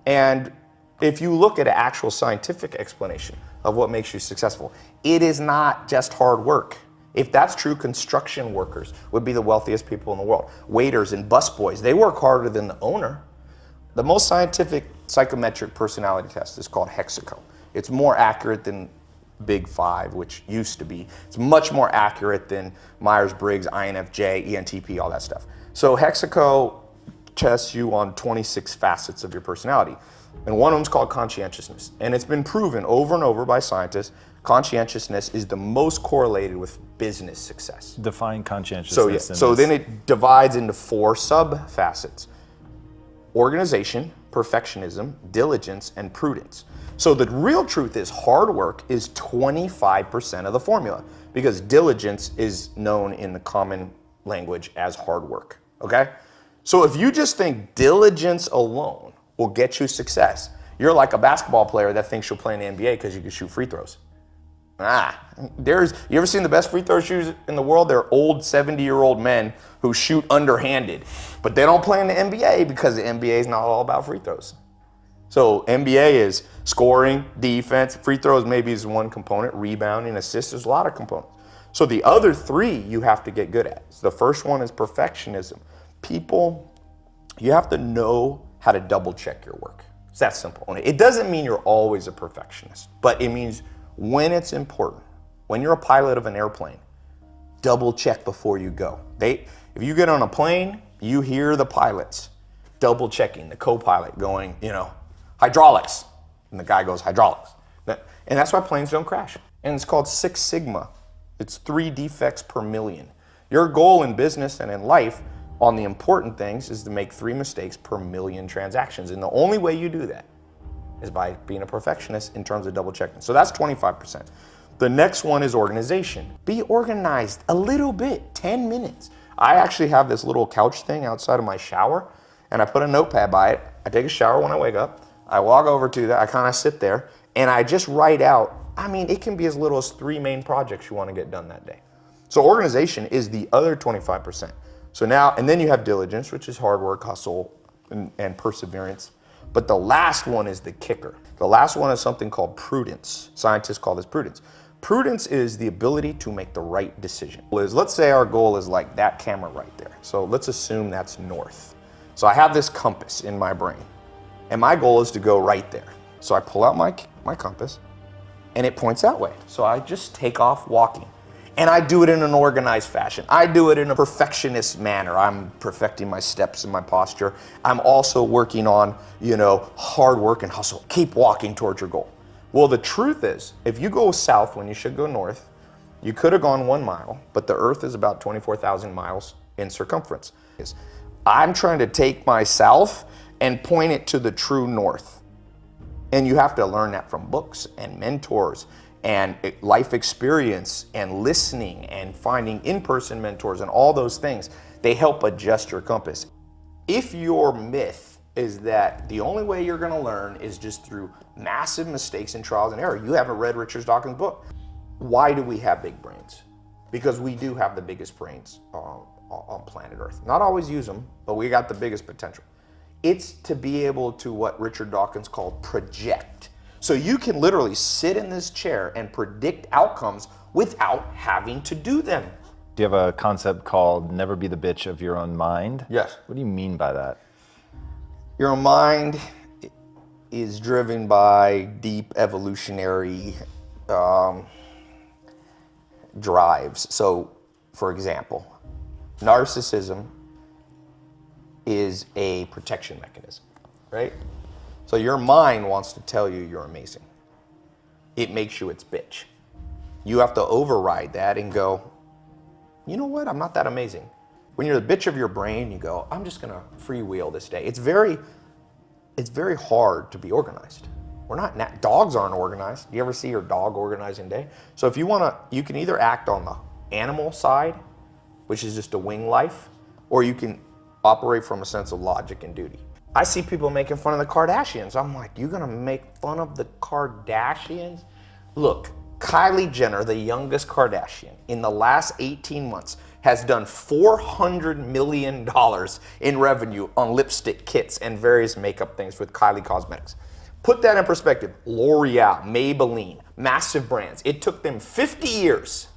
And if you look at an actual scientific explanation of what makes you successful, it is not just hard work. If that's true, construction workers would be the wealthiest people in the world. Waiters and busboys, they work harder than the owner. The most scientific psychometric personality test is called Hexaco. It's more accurate than Big Five, which used to be. It's much more accurate than Myers-Briggs, INFJ, ENTP, all that stuff. So Hexaco tests you on 26 facets of your personality. And one of them is called conscientiousness. And it's been proven over and over by scientists, conscientiousness is the most correlated with business success. Define conscientiousness. So then it divides into 4 sub-facets: organization, perfectionism, diligence, and prudence. So the real truth is hard work is 25% of the formula, because diligence is known in the common language as hard work, okay? So if you just think diligence alone will get you success, you're like a basketball player that thinks you'll play in the NBA because you can shoot free throws. You ever seen the best free throw shooters in the world? They're old 70-year-old men who shoot underhanded, but they don't play in the NBA because the NBA is not all about free throws. So NBA is scoring, defense, free throws maybe is one component, rebounding, assists, there's a lot of components. So the other 3 you have to get good at. So the first one is perfectionism. People, you have to know how to double check your work. It's that simple. It doesn't mean you're always a perfectionist, but it means when it's important, when you're a pilot of an airplane, double check before you go. If you get on a plane, you hear the pilots double checking, the co-pilot going, hydraulics. And the guy goes, hydraulics. And that's why planes don't crash. And it's called 6 Sigma. It's 3 defects per million. Your goal in business and in life on the important things is to make 3 mistakes per million transactions. And the only way you do that is by being a perfectionist in terms of double checking. So that's 25%. The next one is organization. Be organized a little bit, 10 minutes. I actually have this little couch thing outside of my shower, and I put a notepad by it. I take a shower when I wake up. I walk over to that, I kind of sit there, and I just write out, it can be as little as 3 main projects you want to get done that day. So organization is the other 25%. So now, and then you have diligence, which is hard work, hustle, and perseverance. But the last one is the kicker. The last one is something called prudence. Scientists call this prudence. Prudence is the ability to make the right decision. Let's say our goal is like that camera right there. So let's assume that's north. So I have this compass in my brain, and my goal is to go right there. So I pull out my compass, and it points that way. So I just take off walking. And I do it in an organized fashion. I do it in a perfectionist manner. I'm perfecting my steps and my posture. I'm also working on, hard work and hustle. Keep walking towards your goal. Well, the truth is, if you go south when you should go north, you could have gone 1 mile, but the earth is about 24,000 miles in circumference. I'm trying to take my south and point it to the true north. And you have to learn that from books and mentors and life experience and listening and finding in-person mentors and all those things. They help adjust your compass. If your myth is that the only way you're gonna learn is just through massive mistakes and trials and error, you haven't read Richard Dawkins' book. Why do we have big brains? Because we do have the biggest brains on planet Earth. Not always use them, but we got the biggest potential. It's to be able to what Richard Dawkins called project. So you can literally sit in this chair and predict outcomes without having to do them. Do you have a concept called never be the bitch of your own mind? Yes. What do you mean by that? Your mind is driven by deep evolutionary drives. So, for example, narcissism is a protection mechanism, right? So your mind wants to tell you you're amazing. It makes you its bitch. You have to override that and go, you know what, I'm not that amazing. When you're the bitch of your brain, you go, I'm just gonna freewheel this day. It's very hard to be organized. Dogs aren't organized. Do you ever see your dog organizing day? So if you you can either act on the animal side, which is just a wing life, or you can operate from a sense of logic and duty. I see people making fun of the Kardashians. I'm like, you're gonna make fun of the Kardashians? Look, Kylie Jenner, the youngest Kardashian, in the last 18 months, has done $400 million in revenue on lipstick kits and various makeup things with Kylie Cosmetics. Put that in perspective. L'Oreal, Maybelline, massive brands. It took them 50 years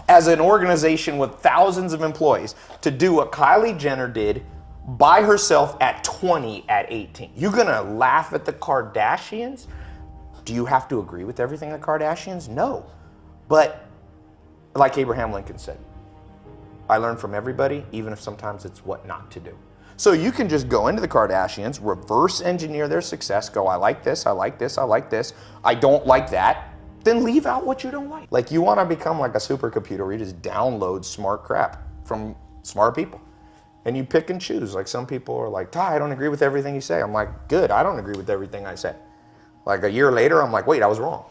as an organization with thousands of employees to do what Kylie Jenner did by herself at 20 at 18. You gonna laugh at the Kardashians? Do you have to agree with everything the Kardashians? No. But like Abraham Lincoln said, I learn from everybody, even if sometimes it's what not to do. So you can just go into the Kardashians, reverse engineer their success, go, I like this, I like this, I like this, I don't like that, then leave out what you don't like. Like you wanna become like a supercomputer where you just download smart crap from smart people. And you pick and choose. Like some people are like, Tai, I don't agree with everything you say. I'm like, good, I don't agree with everything I say. Like a year later, I'm like, wait, I was wrong.